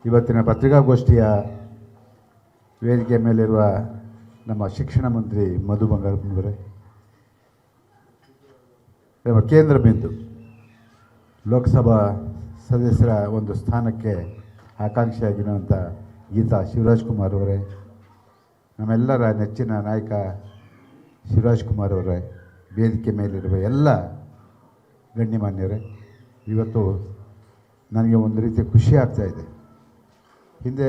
ಇವತ್ತಿನ ಪತ್ರಿಕಾಗೋಷ್ಠಿಯ ವೇದಿಕೆ ಮೇಲಿರುವ ನಮ್ಮ ಶಿಕ್ಷಣ ಮಂತ್ರಿ ಮಧು ಬಂಗಾರಪ್ಪನವರೇ, ನಮ್ಮ ಕೇಂದ್ರ ಬಿಂದು ಲೋಕಸಭಾ ಸದಸ್ಯರ ಒಂದು ಸ್ಥಾನಕ್ಕೆ ಆಕಾಂಕ್ಷಿಯಾಗಿರುವಂಥ ಗೀತಾ ಶಿವರಾಜ್ಕುಮಾರ್ ಅವರೇ, ನಮ್ಮೆಲ್ಲರ ನೆಚ್ಚಿನ ನಾಯಕ ಶಿವರಾಜ್ಕುಮಾರ್ ಅವರೇ, ವೇದಿಕೆ ಮೇಲಿರುವ ಎಲ್ಲ ಗಣ್ಯಮಾನ್ಯರೇ, ಇವತ್ತು ನನಗೆ ಒಂದು ರೀತಿ ಖುಷಿ ಆಗ್ತಾಯಿದೆ. ಹಿಂದೆ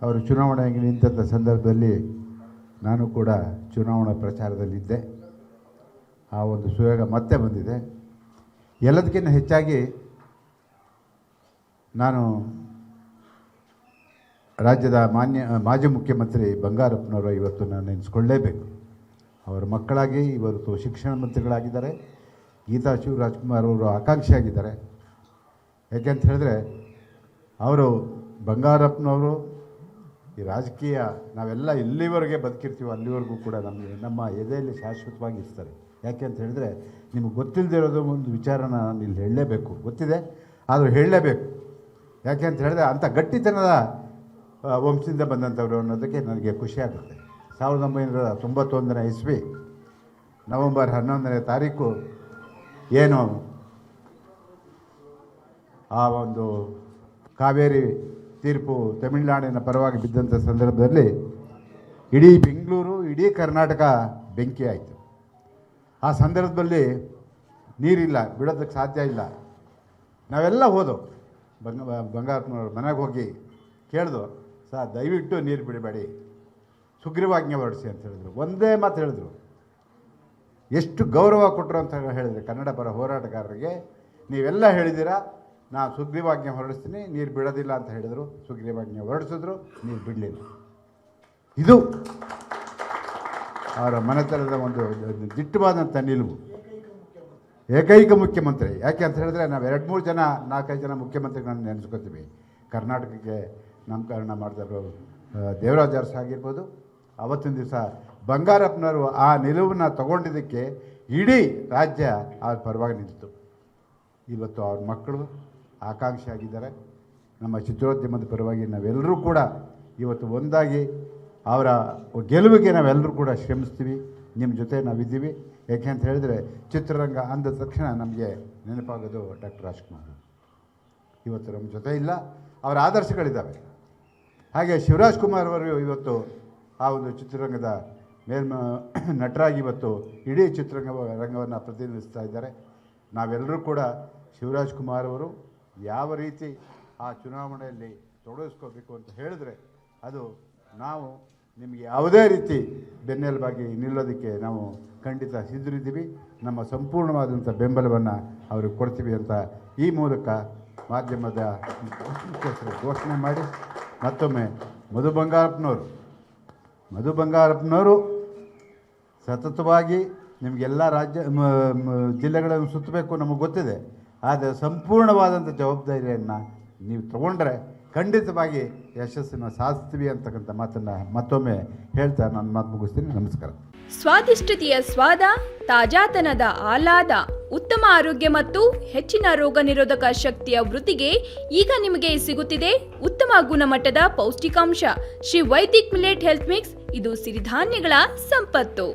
ಅವರು ಚುನಾವಣೆಗೆ ನಿಂತ ಸಂದರ್ಭದಲ್ಲಿ ನಾನು ಕೂಡ ಚುನಾವಣಾ ಪ್ರಚಾರದಲ್ಲಿದ್ದೆ. ಆ ಒಂದು ಸುಯೋಗ ಮತ್ತೆ ಬಂದಿದೆ. ಎಲ್ಲದಕ್ಕಿಂತ ಹೆಚ್ಚಾಗಿ ನಾನು ರಾಜ್ಯದ ಮಾಜಿ ಮುಖ್ಯಮಂತ್ರಿ ಬಂಗಾರಪ್ಪನವರು ಇವತ್ತು ನಾನು ನೆನೆಸ್ಕೊಳ್ಳೇಬೇಕು. ಅವರ ಮಕ್ಕಳಾಗಿ ಇವತ್ತು ಶಿಕ್ಷಣ ಮಂತ್ರಿಗಳಾಗಿದ್ದಾರೆ. ಗೀತಾ ಶಿವರಾಜ್ಕುಮಾರ್ ಅವರು ಆಕಾಂಕ್ಷಿಯಾಗಿದ್ದಾರೆ. ಯಾಕೆಂತ ಹೇಳಿದ್ರೆ ಅವರು ಬಂಗಾರಪ್ಪನವರು ಈ ರಾಜಕೀಯ ನಾವೆಲ್ಲ ಎಲ್ಲಿವರೆಗೆ ಬದುಕಿರ್ತೀವೋ ಅಲ್ಲಿವರೆಗೂ ಕೂಡ ನಮ್ಮ ಎದೆಯಲ್ಲಿ ಶಾಶ್ವತವಾಗಿ ಇರ್ತಾರೆ. ಯಾಕೆ ಅಂತ ಹೇಳಿದ್ರೆ ನಿಮಗೆ ಗೊತ್ತಿಲ್ಲದೆ ಇರೋದು ಒಂದು ವಿಚಾರನ ನಾನು ಇಲ್ಲಿ ಹೇಳಲೇಬೇಕು. ಗೊತ್ತಿದೆ ಆದರೂ ಹೇಳಲೇಬೇಕು. ಯಾಕೆ ಅಂತ ಹೇಳಿದ್ರೆ ಅಂಥ ಗಟ್ಟಿತನದ ವಂಶದಿಂದ ಬಂದಂಥವ್ರು ಅನ್ನೋದಕ್ಕೆ ನನಗೆ ಖುಷಿಯಾಗುತ್ತೆ. 1991 ಇಸ್ವಿ ನವೆಂಬರ್ 11ನೇ ತಾರೀಕು ಏನು ಆ ಒಂದು ಕಾವೇರಿ ತೀರ್ಪು ತಮಿಳುನಾಡಿನ ಪರವಾಗಿ ಬಿದ್ದಂಥ ಸಂದರ್ಭದಲ್ಲಿ ಇಡೀ ಬೆಂಗಳೂರು, ಇಡೀ ಕರ್ನಾಟಕ ಬೆಂಕಿ ಆಯಿತು. ಆ ಸಂದರ್ಭದಲ್ಲಿ ನೀರಿಲ್ಲ, ಬಿಡೋದಕ್ಕೆ ಸಾಧ್ಯ ಇಲ್ಲ. ನಾವೆಲ್ಲ ಹೋದೋ ಬಂಗಾರಪ್ಪನವ್ರ ಮನೆಗೆ ಹೋಗಿ ಕೇಳಿದು, ಸರ್ ದಯವಿಟ್ಟು ನೀರು ಬಿಡಬೇಡಿ, ಸುಗ್ರೀವಾಜ್ಞೆ ಹೊರಡಿಸಿ ಅಂತ ಹೇಳಿದ್ರು. ಒಂದೇ ಮಾತು ಹೇಳಿದ್ರು. ಎಷ್ಟು ಗೌರವ ಕೊಟ್ಟರು ಅಂತ ಹೇಳಿದ್ರು ಕನ್ನಡ ಪರ ಹೋರಾಟಗಾರರಿಗೆ. ನೀವೆಲ್ಲ ಹೇಳಿದ್ದೀರಾ, ನಾನು ಸುಗ್ರೀವಾಜ್ಞೆ ಹೊರಡಿಸ್ತೀನಿ, ನೀರು ಬಿಡೋದಿಲ್ಲ ಅಂತ ಹೇಳಿದರು. ಸುಗ್ರೀವಾಜ್ಞೆ ಹೊರಡಿಸಿದ್ರು, ನೀರು ಬಿಡಲಿಲ್ಲ. ಇದು ಅವರ ಮನೆತನದ ಒಂದು ದಿಟ್ಟವಾದಂಥ ನಿಲುವು. ಏಕೈಕ ಮುಖ್ಯಮಂತ್ರಿ. ಯಾಕೆ ಅಂತ ಹೇಳಿದ್ರೆ ನಾವು 2-3 ಜನ 4-5 ಜನ ಮುಖ್ಯಮಂತ್ರಿಗಳನ್ನ ನೆನೆಸ್ಕೊತೀವಿ. ಕರ್ನಾಟಕಕ್ಕೆ ನಾಮಕರಣ ಮಾಡಿದವರು ದೇವರಾಜ ಅರಸು ಆಗಿರ್ಬೋದು. ಅವತ್ತಿನ ದಿವಸ ಬಂಗಾರಪ್ಪನವರು ಆ ನಿಲುವನ್ನು ತಗೊಂಡಿದ್ದಕ್ಕೆ ಇಡೀ ರಾಜ್ಯ ಅವ್ರ ಪರವಾಗಿ ನಿಂತಿತು. ಇವತ್ತು ಅವ್ರ ಮಕ್ಕಳು ಆಕಾಂಕ್ಷಿ ಆಗಿದ್ದಾರೆ. ನಮ್ಮ ಚಿತ್ರೋದ್ಯಮದ ಪರವಾಗಿ ನಾವೆಲ್ಲರೂ ಕೂಡ ಇವತ್ತು ಒಂದಾಗಿ ಅವರ ಗೆಲುವಿಗೆ ನಾವೆಲ್ಲರೂ ಕೂಡ ಶ್ರಮಿಸ್ತೀವಿ. ನಿಮ್ಮ ಜೊತೆ ನಾವಿದ್ದೀವಿ. ಯಾಕೆ ಅಂತ ಹೇಳಿದ್ರೆ ಚಿತ್ರರಂಗ ಅಂದ ತಕ್ಷಣ ನಮಗೆ ನೆನಪಾಗೋದು ಡಾಕ್ಟರ್ ರಾಜ್ಕುಮಾರ್. ಇವತ್ತು ನಮ್ಮ ಜೊತೆ ಇಲ್ಲ, ಅವರ ಆದರ್ಶಗಳಿದ್ದಾವೆ. ಹಾಗೆ ಶಿವರಾಜ್ಕುಮಾರ್ ಅವರು ಇವತ್ತು ಆ ಒಂದು ಚಿತ್ರರಂಗದ ನಟರಾಗಿ ಇವತ್ತು ಇಡೀ ರಂಗವನ್ನು ಪ್ರತಿನಿಧಿಸ್ತಾ ಇದ್ದಾರೆ. ನಾವೆಲ್ಲರೂ ಕೂಡ ಶಿವರಾಜ್ಕುಮಾರ್ ಅವರು ಯಾವ ರೀತಿ ಆ ಚುನಾವಣೆಯಲ್ಲಿ ತೊಡಗಿಸ್ಕೋಬೇಕು ಅಂತ ಹೇಳಿದ್ರೆ ಅದು ನಾವು ನಿಮಗೆ ಯಾವುದೇ ರೀತಿ ಬೆನ್ನೆಲುಬಾಗಿ ನಿಲ್ಲೋದಕ್ಕೆ ನಾವು ಖಂಡಿತ ಸಿದ್ಧರಿದ್ದೀವಿ. ನಮ್ಮ ಸಂಪೂರ್ಣವಾದಂಥ ಬೆಂಬಲವನ್ನು ಅವ್ರಿಗೆ ಕೊಡ್ತೀವಿ ಅಂತ ಈ ಮೂಲಕ ಮಾಧ್ಯಮದ ಘೋಷಣೆ ಮಾಡಿ ಮತ್ತೊಮ್ಮೆ ಮಧು ಬಂಗಾರಪ್ಪನವರು ಸತತವಾಗಿ ನಿಮಗೆಲ್ಲ ಜಿಲ್ಲೆಗಳನ್ನು ಸುತ್ತಬೇಕು ನಮಗೆ ಗೊತ್ತಿದೆ. ಆದರೆ ಸಂಪೂರ್ಣವಾದಂಥ ಜವಾಬ್ದಾರಿಯನ್ನು ನೀವು ತಗೊಂಡ್ರೆ ಖಂಡಿತವಾಗಿ ಯಶಸ್ಸನ್ನು ಸಾಧಿಸ್ತೀವಿ ಅಂತಕ್ಕಂಥ ಮಾತನ್ನು ಮತ್ತೊಮ್ಮೆ ಹೇಳ್ತಾ ನಾನು ಮಾತು ಮುಗಿಸ್ತೀನಿ. ನಮಸ್ಕಾರ. ಸ್ವಾದಿಷ್ಟತೆಯ ಸ್ವಾದ, ತಾಜಾತನದ ಆಹ್ಲಾದ, ಉತ್ತಮ ಆರೋಗ್ಯ ಮತ್ತು ಹೆಚ್ಚಿನ ರೋಗ ನಿರೋಧಕ ಶಕ್ತಿಯ ವೃದ್ಧಿಗೆ ಈಗ ನಿಮಗೆ ಸಿಗುತ್ತಿದೆ ಉತ್ತಮ ಗುಣಮಟ್ಟದ ಪೌಷ್ಟಿಕಾಂಶ Shri Vaidik millet health mix. ಇದು ಸಿರಿಧಾನ್ಯಗಳ ಸಂಪತ್ತು.